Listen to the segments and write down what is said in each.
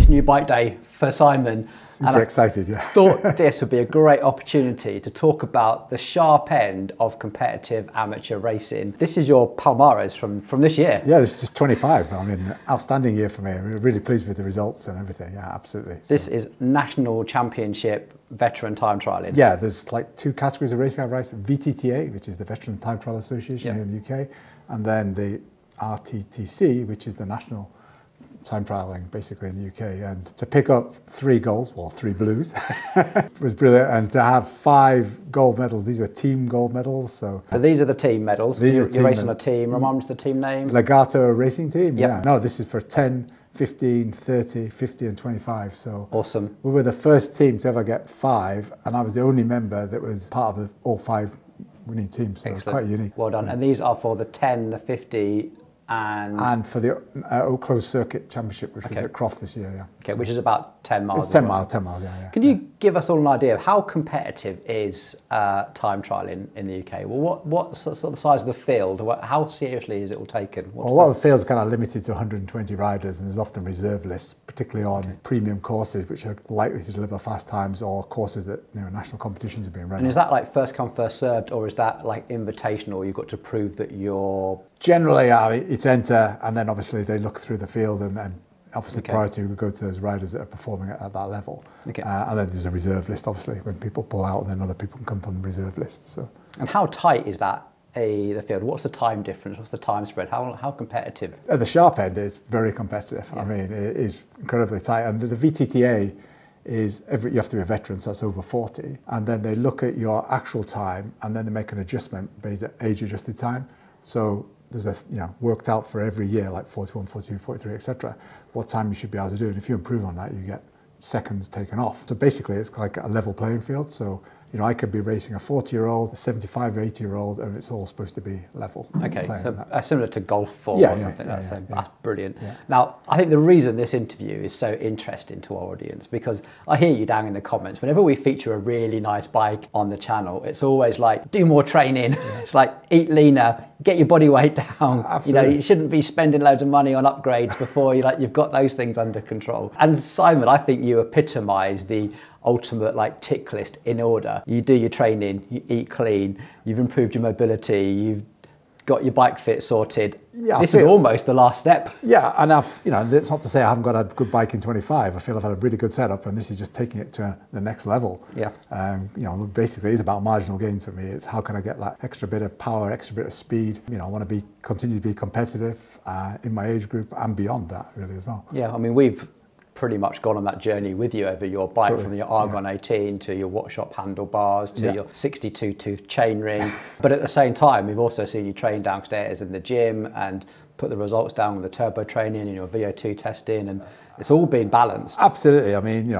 huge new bike day for Simon. Super excited, yeah. Thought this would be a great opportunity to talk about the sharp end of competitive amateur racing. This is your Palmares from this year. Yeah, this is just 25. I mean, outstanding year for me. We're really pleased with the results and everything. Yeah, absolutely. This is National Championship Veteran Time Trialing. Yeah, there's like two categories of racing I've raced. VTTA, which is the Veteran Time Trial Association here in the UK, and then the RTTC, which is the National Time Trialing basically in the UK. And to pick up 3 golds, well, 3 blues, was brilliant. And to have 5 gold medals, these were team gold medals. So these are the team medals. You're racing a team. Remind us the team name. Legato Racing Team. Yep. Yeah. No, this is for 10, 15, 30, 50 and 25. So awesome. We were the first team to ever get 5, and I was the only member that was part of all 5 winning teams. So it's quite unique. Well done. And these are for the 10, the 50 and for the Oak Close Circuit Championship, which was at Croft this year, yeah. Okay, so, which is about 10 miles. It's 10 miles, yeah. Can you give us all an idea of how competitive is time trialing in the UK? Well, what's sort of the size of the field? How seriously is it all taken? A lot of the fields are kind of limited to 120 riders, and there's often reserve lists, particularly on premium courses, which are likely to deliver fast times, or courses that national competitions are being run. And is that like first come, first served, or is that like invitational? You've got to prove that you're... Generally, it's enter, and then obviously they look through the field, and then obviously prior to we go to those riders that are performing at that level. Okay. And then there's a reserve list, obviously, when people pull out, and then other people can come from the reserve list. So. And how tight is that, the field? What's the time difference? What's the time spread? How competitive? At the sharp end, it's very competitive. Yeah. I mean, it is incredibly tight. And the VTTA is you have to be a veteran, so it's over 40. And then they look at your actual time, and then they make an adjustment based on age-adjusted time. So there's worked out for every year, like 41, 42, 43, etc., what time you should be able to do. And if you improve on that, you get seconds taken off. So basically, it's like a level playing field. So, I could be racing a 40-year-old, a 75 or 80-year-old, and it's all supposed to be level. Okay, so similar to golf form or something. That's brilliant. Yeah. Now, I think the reason this interview is so interesting to our audience, because I hear you down in the comments, whenever we feature a really nice bike on the channel, it's always like, do more training. Yeah. It's like, eat leaner, get your body weight down. Absolutely. You shouldn't be spending loads of money on upgrades before you've got those things under control. And Simon, I think you epitomise the ultimate tick list in order. You do your training, you eat clean, you've improved your mobility, you've got your bike fit sorted. Yeah, this is almost the last step. Yeah, and it's not to say I haven't got a good bike in 25. I feel I've had a really good setup, and this is just taking it to the next level. Yeah. Basically it's about marginal gains for me. It's how can I get that extra bit of power, extra bit of speed. I want to continue to be competitive in my age group and beyond that really as well. Yeah, I mean, we've pretty much gone on that journey with you over your bike, from your Argon 18 to your Wattshop handlebars to your 62 tooth chain ring. But at the same time, we've also seen you train downstairs in the gym and put the results down with the turbo training and your VO2 testing, and it's all been balanced. Absolutely. I mean,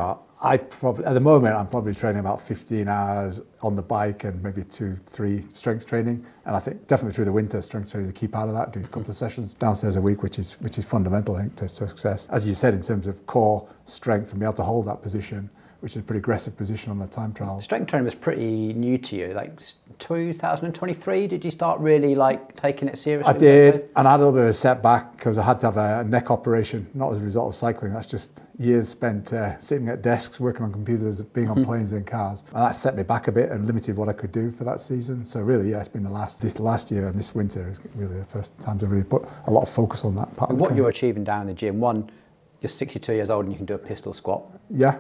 at the moment, I'm probably training about 15 hours on the bike and maybe 2-3 strength training. And I think definitely through the winter, strength training is a key part of that. Do a couple of sessions downstairs a week, which is fundamental, I think, to success. As you said, in terms of core strength and be able to hold that position, which is a pretty aggressive position on the time trial. Strength training was pretty new to you, like 2023. Did you start really taking it seriously? I did, and I had a little bit of a setback because I had to have a neck operation, not as a result of cycling. That's just years spent sitting at desks, working on computers, being on planes and cars. And that set me back a bit and limited what I could do for that season. So really, it's been this last year and this winter is really the first time to really put a lot of focus on that part. And what you're achieving down in the gym, you're 62 years old and you can do a pistol squat. Yeah.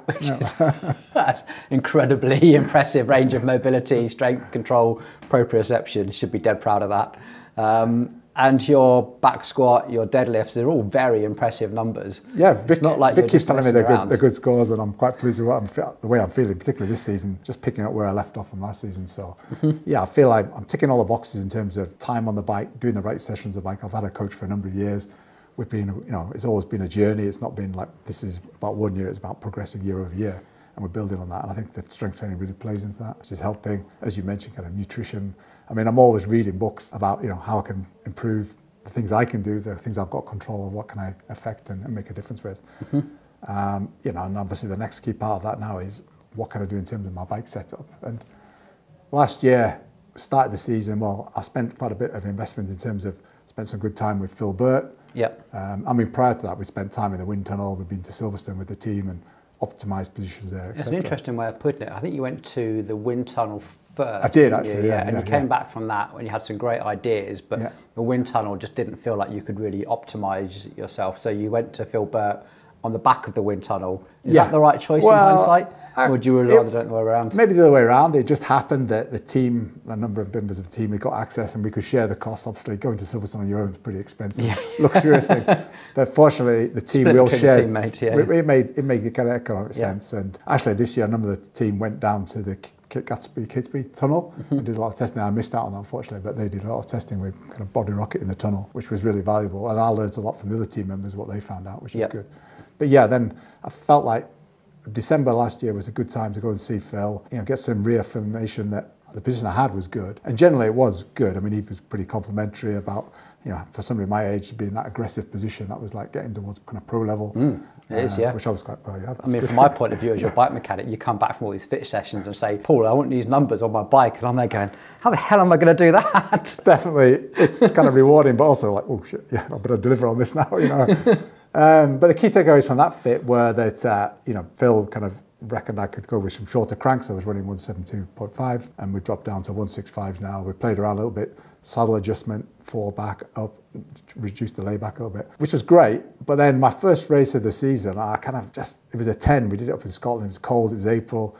That's incredibly impressive range of mobility, strength control, proprioception. Should be dead proud of that. And your back squat, your deadlifts, they're all very impressive numbers. Yeah, Vic keeps telling me they're good scores, and I'm quite pleased with the way I'm feeling, particularly this season, just picking up where I left off from last season. So yeah, I feel like I'm ticking all the boxes in terms of time on the bike, doing the right sessions of the bike. I've had a coach for a number of years. We've been, it's always been a journey. It's not been like this is about 1 year. It's about progressing year over year, and we're building on that. And I think the strength training really plays into that, which is helping, as you mentioned, kind of nutrition. I mean, I'm always reading books about how I can improve the things I can do, the things I've got control of, what can I affect and make a difference with. And obviously the next key part of that now is what can I do in terms of my bike setup. And last year, started the season, I spent quite a bit of investment in terms of spent some good time with Phil Burt, Yep. I mean, prior to that, we spent time in the wind tunnel. We've been to Silverstone with the team and optimised positions there, etc. It's an interesting way of putting it. I think you went to the wind tunnel first. I did, actually, yeah. And you came back from that when you had some great ideas, but the wind tunnel just didn't feel like you could really optimise yourself. So you went to Phil Burt on the back of the wind tunnel. Is that the right choice in hindsight? Or would you rather don't know around? Maybe the other way around. It just happened that the team, a number of members of the team, we got access and we could share the costs. Obviously, going to Silverstone on your own is pretty expensive, luxurious thing. But fortunately, the team, we all shared. It made kind of economic sense. And actually, this year, a number of the team went down to the Kidsby tunnel. We did a lot of testing. I missed out on that, unfortunately, but they did a lot of testing with kind of body rocket in the tunnel, which was really valuable. And I learned a lot from the other team members, what they found out, which was good. But yeah, then I felt like December last year was a good time to go and see Phil, get some reaffirmation that the position I had was good. And generally it was good. I mean, he was pretty complimentary about, for somebody my age to be in that aggressive position, that was like getting towards kind of pro level. It is, yeah. Which I was quite, I mean, from my point of view as your bike mechanic, you come back from all these fit sessions and say, Paul, I want these numbers on my bike. And I'm there going, how the hell am I going to do that? Definitely, it's kind of rewarding, but also like, oh shit, I better deliver on this now, But the key takeaways from that fit were that, Phil kind of reckoned I could go with some shorter cranks. I was running 172.5s and we dropped down to 165s now. We played around a little bit, saddle adjustment, fall back, up, reduced the layback a little bit, which was great. But then my first race of the season, I kind of it was a 10. We did it up in Scotland. It was cold. It was April.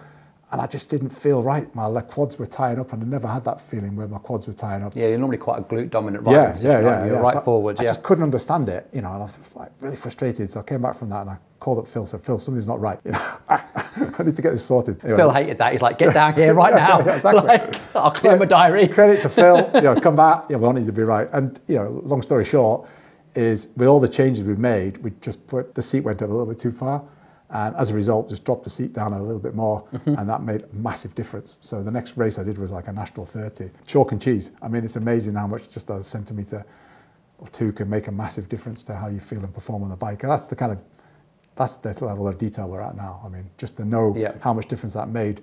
And I just didn't feel right. My quads were tying up, and I never had that feeling where my quads were tying up. Yeah, you're normally quite a glute dominant rider. You're right forwards. I just couldn't understand it, and I was like really frustrated. So I came back from that and I called up Phil. Said, Phil, something's not right. I need to get this sorted. Anyway. Phil hated that. He's like, get down here right now. Exactly. I'll clear my diary. Credit to Phil. Come back. We want it to be right. And long story short, is with all the changes we've made, we just put the seat went up a little bit too far. And as a result, just dropped the seat down a little bit more, and that made a massive difference. So the next race I did was like a National 30, chalk and cheese. I mean, it's amazing how much just a centimetre or two can make a massive difference to how you feel and perform on the bike. And that's the level of detail we're at now. I mean, just to know how much difference that made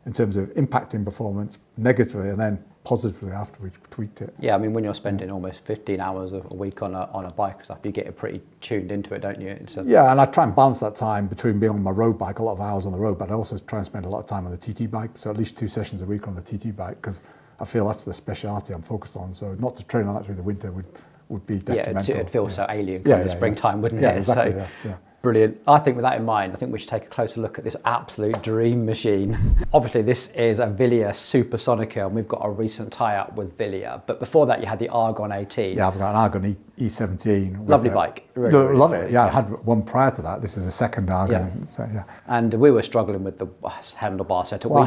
in terms of impacting performance negatively and then positively after we tweaked it. Yeah, I mean, when you're spending almost 15 hours a week on a bike and stuff, you get pretty tuned into it, don't you? Yeah, and I try and balance that time between being on my road bike, a lot of hours on the road, but I also try and spend a lot of time on the TT bike, so at least 2 sessions a week on the TT bike, because I feel that's the speciality I'm focused on. So not to train on that through the winter would be detrimental. Yeah, it'd feel so alien in the springtime, wouldn't it? Exactly, so, brilliant. I think with that in mind, I think we should take a closer look at this absolute dream machine. Obviously, this is a Wilier Supersonica, and we've got a recent tie-up with Wilier. But before that, you had the Argon 18. Yeah, I've got an Argon E17. Lovely bike. Really love it. Yeah, I had one prior to that. This is a second Argon. So, and we were struggling with the handlebar setup. Well,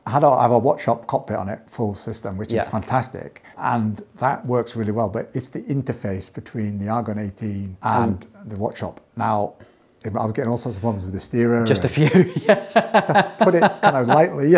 I have a watch shop cockpit on it, full system, which is fantastic. And that works really well. But it's the interface between the Argon 18 and the watch shop. Now, I was getting all sorts of problems with the steerer. Just a few, To put it kind of lightly,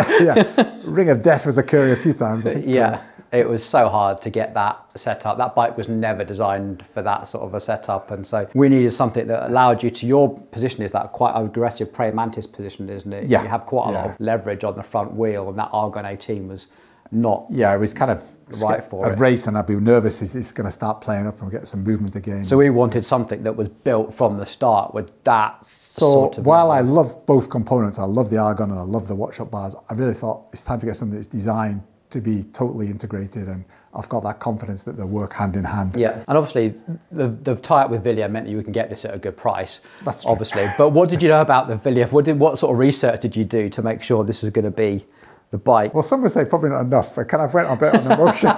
Ring of death was occurring a few times. It was so hard to get that set up. That bike was never designed for that sort of a setup, and so we needed something that allowed you to, your position is that quite aggressive praying mantis position, isn't it? Yeah. You have quite a lot of leverage on the front wheel, and that Argon 18 was not it was kind of right for a race, and I'd be nervous it's going to start playing up and get some movement again. So we wanted something that was built from the start with that sort of while I love both components, I love the Argon and I love the watch shop bars, I really thought it's time to get something that's designed to be totally integrated, and I've got that confidence that they'll work hand in hand. Yeah, and obviously the tie-up with Wilier meant that you can get this at a good price. That's true. Obviously, but what did you know about the Wilier? What sort of research did you do to make sure this is going to be the bike? Well, some would say probably not enough. I kind of went a bit on emotion.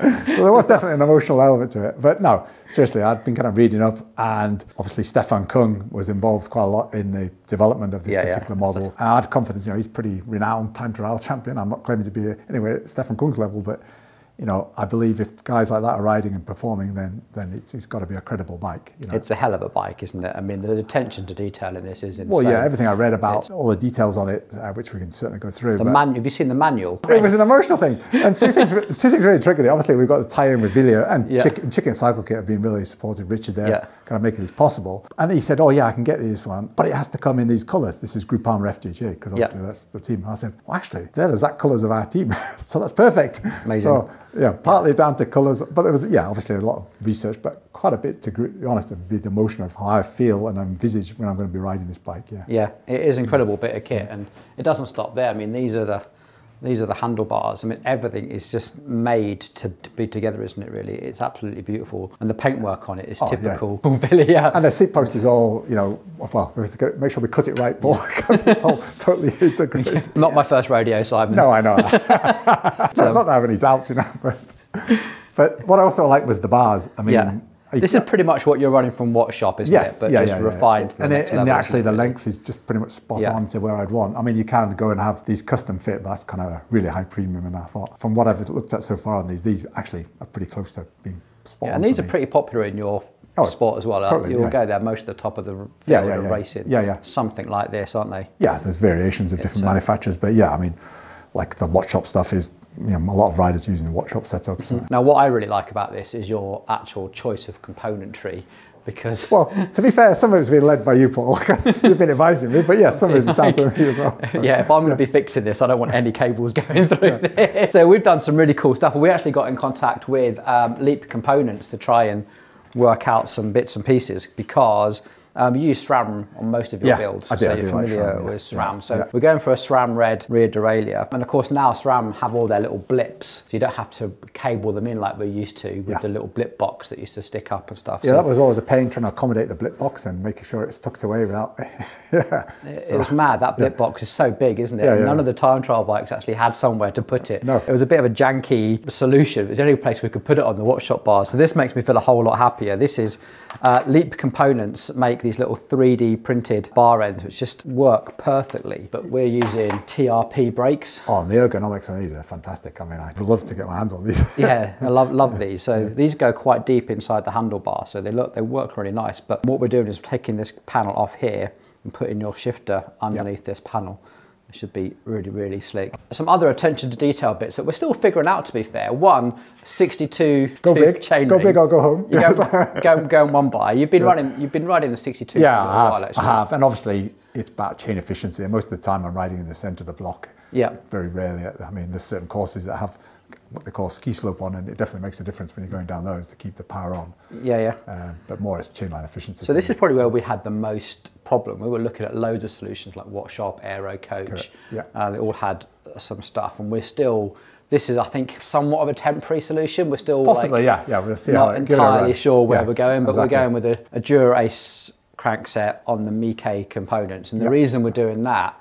So there was definitely an emotional element to it. But no, seriously, I'd been kind of reading up, and obviously Stefan Kung was involved quite a lot in the development of this particular model. And I had confidence, he's pretty renowned time trial champion. I'm not claiming to be anywhere at Stefan Kung's level, but I believe if guys like that are riding and performing, then it's got to be a credible bike. It's a hell of a bike, isn't it? I mean, the attention to detail in this is insane. Well, yeah, everything I read about, all the details on it, which we can certainly go through. Have you seen the manual? It was an emotional thing. And two things really triggered it. Obviously, we've got the tie-in with Wilier, and Chicken Cycle Kit have been really supportive. Richard there, kind of make it as possible. And he said, I can get this one, but it has to come in these colours. This is Groupama FDJ, because obviously that's the team. I said, well, actually, they're the exact colours of our team. So that's perfect. Amazing. So Yeah, partly down to colours, but there was, yeah, obviously a lot of research, but quite a bit, to be honest, with the emotion of how I feel and envisage when I'm going to be riding this bike. Yeah, yeah, it is an incredible bit of kit, and it doesn't stop there. I mean, these are the handlebars. I mean, everything is just made to be together, isn't it, really? It's absolutely beautiful. And the paintwork on it is typical Wilier. And the seat post is all, you know, well, we have to make sure we cut it right, Paul, because it's all totally integrated. Not my first rodeo, Simon. No, I know. Not that I have any doubts, you know. But what I also liked was the bars. I mean, this is pretty much what you're running from Watch Shop, isn't it? But just refined to the next level. Actually, the length is just pretty much spot on to where I'd want. I mean, you can go and have these custom fit, but that's kind of a really high premium. And I thought, from what I've looked at so far on these actually are pretty close to being spot on. And these are pretty popular in your sport as well. Totally, You'll go there most of the top of the field of racing. Something like this, aren't they? Yeah, there's variations of different manufacturers, but yeah, I mean, like the Watch Shop stuff is, you know, a lot of riders using the Watch Shop setup. So. Now, what I really like about this is your actual choice of componentry, because... Well, to be fair, some of it's been led by you, Paul, because you've been advising me, but yes, some of it's down to me as well. Yeah, if I'm going to be fixing this, I don't want any cables going through this. So we've done some really cool stuff. We actually got in contact with Leap Components to try and work out some bits and pieces, because you use SRAM on most of your builds, so you're familiar with SRAM. So we're going for a SRAM red rear derailleur. And of course now SRAM have all their little blips, so you don't have to cable them in like we're used to with the little blip box that used to stick up and stuff. Yeah, so that was always a pain, trying to accommodate the blip box and making sure it's tucked away without... It was mad. That blip box is so big, isn't it? None of the time trial bikes actually had somewhere to put it. No. It was a bit of a janky solution. It was the only place we could put it on the Watch Shop bars. So this makes me feel a whole lot happier. This is Leap Components make these little 3D printed bar ends which just work perfectly, but we're using TRP brakes. Oh, and the ergonomics on these are fantastic. I mean, I'd love to get my hands on these. Yeah, I love these. So these go quite deep inside the handlebar, so they work really nice. But what we're doing is taking this panel off here and putting your shifter underneath this panel. It should be really, really slick. Some other attention to detail bits that we're still figuring out, to be fair. One, 62 tooth chain Go ring. big or go home. You go and one by. You've been riding the 62 for a while, actually. I have, and obviously it's about chain efficiency. And most of the time I'm riding in the centre of the block. Yeah. Very rarely. I mean, there's certain courses that have what they call ski slope on, and it definitely makes a difference when you're going down those to keep the power on. But more it's chainline efficiency. So this is probably where we had the most problem. We were looking at loads of solutions like Watch Shop, Aero Coach. They all had some stuff, and we're still... This is, I think, somewhat of a temporary solution. We're still possibly, we'll see not entirely sure where we're going, but we're going with a Dura-Ace crankset on the Miike components, and the reason we're doing that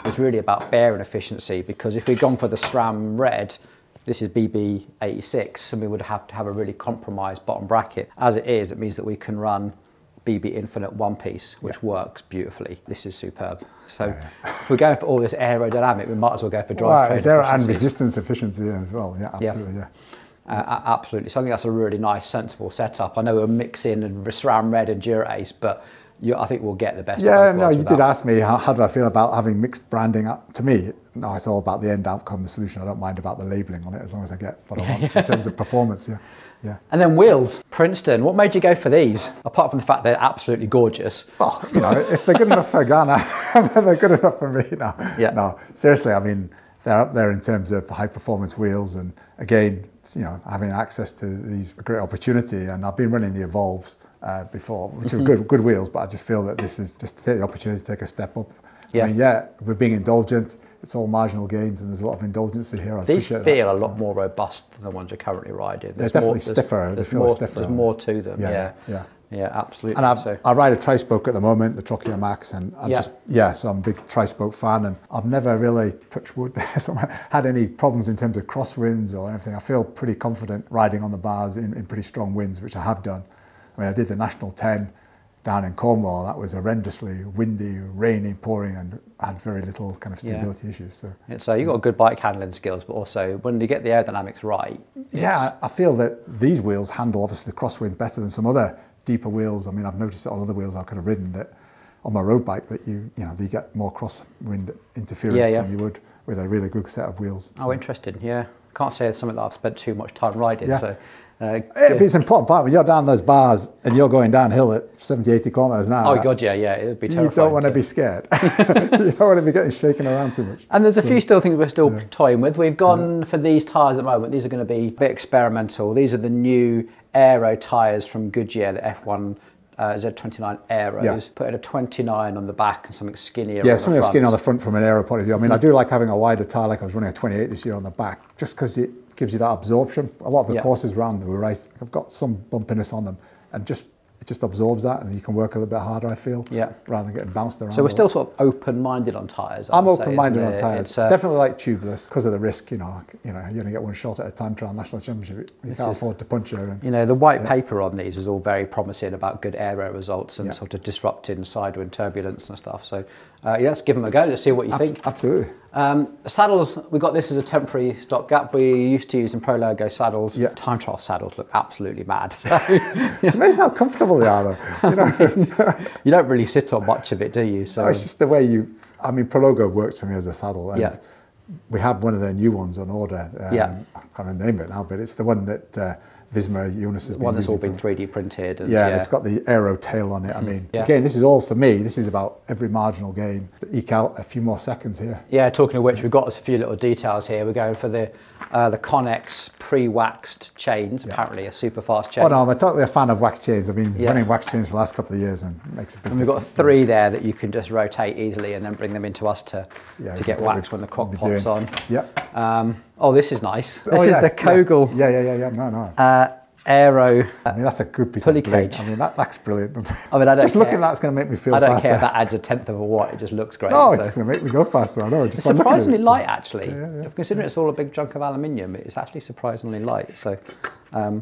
is really about bearing efficiency, because if we'd gone for the SRAM red, this is BB86, and we would have to have a really compromised bottom bracket. As it is, it means that we can run BB Infinite one piece, which works beautifully. This is superb. So if we're going for all this aerodynamic, we might as well go for drive train it's aero and resistance efficiency as well. Yeah, absolutely. Absolutely. So I think that's a really nice, sensible setup. I know we're mixing and SRAM red and Dura-Ace, but I think we'll get the best. Yeah, no, you did ask me how do I feel about having mixed branding. To me, no, it's all about the end outcome, the solution. I don't mind about the labelling on it as long as I get what I want in terms of performance. Yeah. And then wheels, Princeton. What made you go for these? Apart from the fact they're absolutely gorgeous. Oh, you know, if they're good enough for Ghana, then they're good enough for me now. No, seriously, I mean, they're up there in terms of high performance wheels, and again, you know, having access to these a great opportunity. And I've been running the Evolves before, which are good wheels, but I just feel that this is just to take the opportunity to take a step up. I mean, we're being indulgent. It's all marginal gains, and there's a lot of indulgency here. These feel a lot more robust than the ones you're currently riding. They're definitely stiffer. There's more to them. Yeah, absolutely. And I ride a tri-spoke at the moment, the Trocchia Max, and so I'm a big tri-spoke fan, and I've never really, touched wood, had any problems in terms of crosswinds or anything. I feel pretty confident riding on the bars in pretty strong winds, which I have done. I mean, I did the National 10 down in Cornwall. That was horrendously windy, rainy, pouring, and had very little kind of stability issues. So you've got good bike handling skills, but also when you get the aerodynamics right. I feel that these wheels handle obviously the crosswind better than some other deeper wheels. I mean, I've noticed it on other wheels I've kind of ridden that on my road bike that you get more crosswind interference than you would with a really good set of wheels. Oh, interesting. Yeah. Can't say it's something that I've spent too much time riding. So It's an important part when you're down those bars and you're going downhill at 70, 80 kilometres an hour. Oh God, yeah, it would be terrifying. You don't want to be scared. You don't want to be getting shaken around too much. And there's a few still things we're still toying with. We've gone for these tyres at the moment. These are going to be a bit experimental. These are the new aero tyres from Goodyear, the F1 Z29 Aeros. Putting a 29 on the back and something skinnier on the front. Something skinny on the front from an aero point of view. I mean, I do like having a wider tyre, like I was running a 28 this year on the back, just because it gives you that absorption. A lot of the courses around the race have got some bumpiness on them, and it just absorbs that, and you can work a little bit harder, I feel, rather than getting bounced around. So we're still sort of open-minded on tyres. I'm open-minded on tyres. Definitely like tubeless because of the risk. You know, you only get one shot at a time trial national championship. You can't afford to punch her. And, the white paper on these is all very promising about good aero results and sort of disrupting sidewind turbulence and stuff. So let's give them a go. Let's see what you think. Absolutely. Saddles, we got this as a temporary stopgap. We used to use in Pro Logo saddles. Time trial saddles look absolutely mad. So, it's amazing how comfortable they are, though. You don't really sit on much of it, do you? So it's just the way I mean, Pro Logo works for me as a saddle. And we have one of their new ones on order. I can't remember the name of it now, but it's the one that Visma Jonas has been one that's all been 3D printed. And, it's got the aero tail on it. I mean, again, this is all for me. This is about every marginal gain to eke out a few more seconds here. Yeah, talking of which, we've got a few little details here. We're going for the Connex pre-waxed chains, apparently a super fast chain. Oh no, I'm totally a fan of wax chains. I've been running wax chains for the last couple of years, and it makes a big And we've got 3 there that you can just rotate easily and then bring them into us to get waxed when the crock pot's on. Oh, this is nice. This is the Kogel. Aero. I mean, that's a good piece of bling. I mean, that's brilliant. I mean, just looking at that's going to make me feel faster. I don't care if that adds a tenth of a watt. It just looks great. No, it's just going to make me go faster. I know. It's surprisingly light, actually. Considering it's all a big chunk of aluminium, it's actually surprisingly light. So, I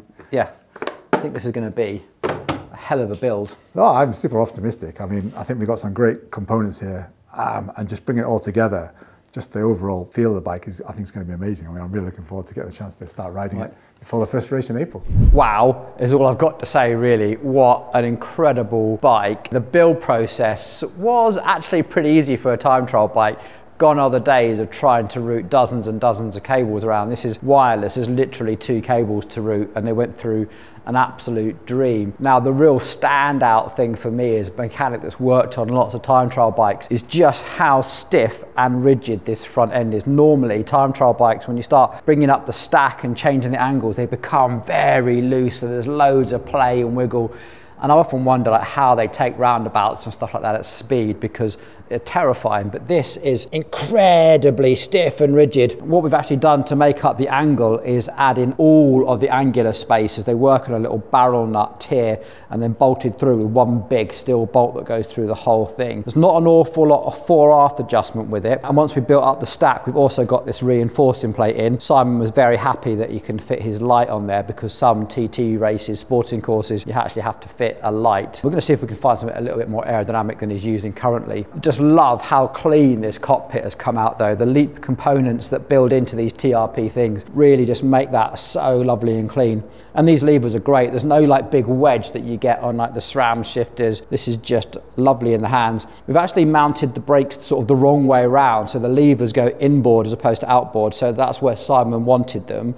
think this is going to be a hell of a build. No, I'm super optimistic. I mean, I think we've got some great components here, and just bringing it all together. Just the overall feel of the bike I think it's going to be amazing. I mean, I'm really looking forward to getting the chance to start riding it before the first race in April. Wow, is all I've got to say, really. What an incredible bike. The build process was actually pretty easy for a time trial bike. Gone are the days of trying to route dozens and dozens of cables around. This is wireless. There's literally 2 cables to route, and they went through an absolute dream. Now, the real standout thing for me as a mechanic that's worked on lots of time trial bikes is just how stiff and rigid this front end is. Normally, time trial bikes, when you start bringing up the stack and changing the angles, they become very loose, so there's loads of play and wiggle. And I often wonder how they take roundabouts and stuff like that at speed, because they're terrifying. But this is incredibly stiff and rigid. What we've actually done to make up the angle is add in all of the angular spaces. They work on a little barrel nut here and then bolted through with one big steel bolt that goes through the whole thing. There's not an awful lot of fore-aft adjustment with it. And once we built up the stack, we've also got this reinforcing plate in. Simon was very happy that you can fit his light on there, because some TT races, sporting courses, you actually have to fit a light. We're going to see if we can find something a little bit more aerodynamic than he's using currently. Just love how clean this cockpit has come out, though. The Leap components that build into these TRP things really just make that so lovely and clean. And these levers are great. There's no big wedge that you get on the SRAM shifters. This is just lovely in the hands. We've actually mounted the brakes sort of the wrong way around, so the levers go inboard as opposed to outboard. So that's where Simon wanted them.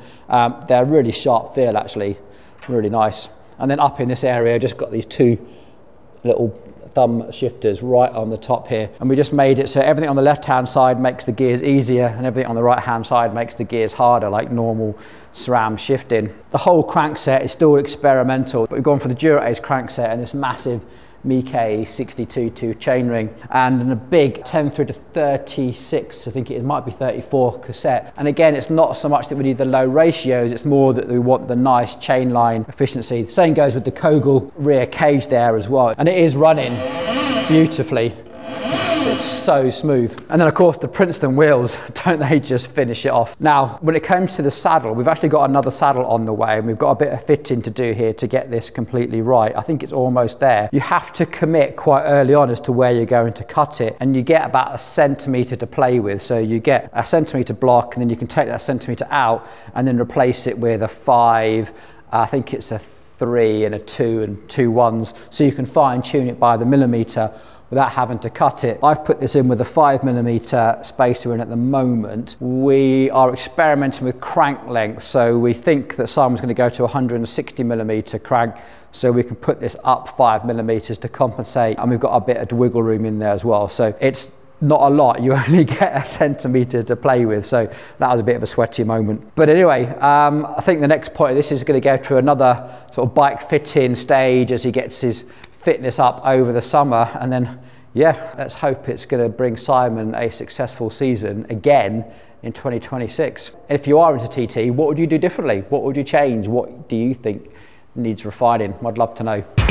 They're really sharp feel, actually, really nice. And then up in this area, just got these 2 little thumb shifters right on the top here. And we just made it so everything on the left-hand side makes the gears easier, and everything on the right-hand side makes the gears harder, like normal SRAM shifting. The whole crankset is still experimental, but we've gone for the Dura-Ace crankset and this massive Miike 62-tooth chainring, and a big 10 through to 36, I think it might be 34 cassette. And again, it's not so much that we need the low ratios, it's more that we want the nice chain line efficiency. Same goes with the Kogel rear cage there as well. And it is running beautifully. It's so smooth. And then of course the Princeton wheels, don't they just finish it off? Now, when it comes to the saddle, we've actually got another saddle on the way, and we've got a bit of fitting to do here to get this completely right. I think it's almost there. You have to commit quite early on as to where you're going to cut it, and you get about 1 centimetre to play with. So you get a 1 centimetre block, and then you can take that centimetre out and then replace it with a 5, I think it's a 3 and a 2 and 2 1s, so you can fine tune it by the millimetre. without having to cut it. I've put this in with a 5mm spacer in at the moment. We are experimenting with crank length, so we think that Simon's going to go to 160mm crank, so we can put this up 5mm to compensate, and we've got a bit of wiggle room in there as well. So it's not a lot, you only get a centimetre to play with, so that was a bit of a sweaty moment. But anyway, I think the next point of this is going to go through another sort of bike fitting stage as he gets his fitness up over the summer, and then yeah, let's hope it's going to bring Simon a successful season again in 2026. And if you are into TT, what would you do differently? What would you change? What do you think needs refining? I'd love to know.